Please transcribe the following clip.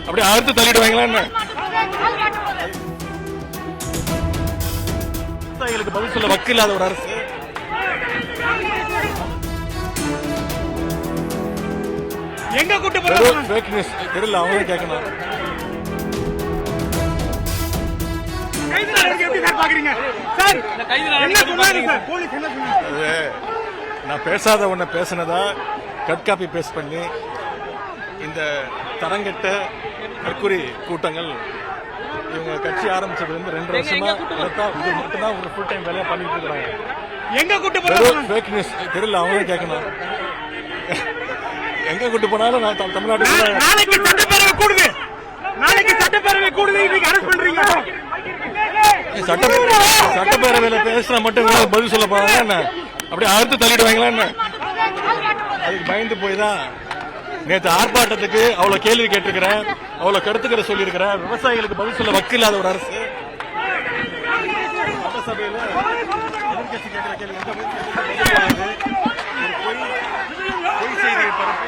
அப்படியே அறுத்து தள்ளிடுவாங்களா என்ன? விவசாயிகளுக்கு பதில் சொல்ல வக்கு இல்லாத ஒரு அரசு. எங்க கூட்டு போறோம்? தெரியல, அவங்க கேட்கணும். எப்படி சார் பாக்குறீங்க சார்? என்ன சொன்னாரு சார்? போலீஸ் என்ன சொன்னாரு? நான் பேசாத ஒன்ன பேசினதா கட் காப்பி பேஸ்ட் பண்ணி இந்த தரங்கெட்ட கற்குறி கூட்டங்கள் இவங்க கட்சி ஆரம்பிச்சது வந்து 2 வருஷமா இது மட்டும்தான் ஒரு ஃபுல் டைம் வேலையா பண்ணிட்டு இருக்காங்க. எங்க கூட்டு போறோம்? Fake news. தெரியல, அவங்க கேட்கணும். எங்க கூட்டு போனாலும் நான் தமிழ்நாட்டுல நாளைக்கு சட்டப்பேரவை கூடுது. நாளைக்கு சட்டப்பேரவை கூடுது. இன்னைக்கு அரெஸ்ட் பண்றீங்க. சட்டப்பேரவையில பேசுற மட்டும் பதில் சொல்ல போறாங்க என்ன? அப்படியே அறுத்து தள்ளிடுவாங்களா என்ன? அதுக்கு பயந்து போய் தான் நேற்று ஆர்ப்பாட்டத்துக்கு அவ்வளவு கேள்வி கேட்டிருக்கிறேன், அவ்வளவு கருத்துக்களை சொல்லியிருக்கிறேன். விவசாயிகளுக்கு பதில் சொல்ல வக்கு இல்லாத ஒரு அரசு. சட்டசபையில எதிர்கட்சி கேட்கிற கேள்வி பொய் செய்தியை பரப்பி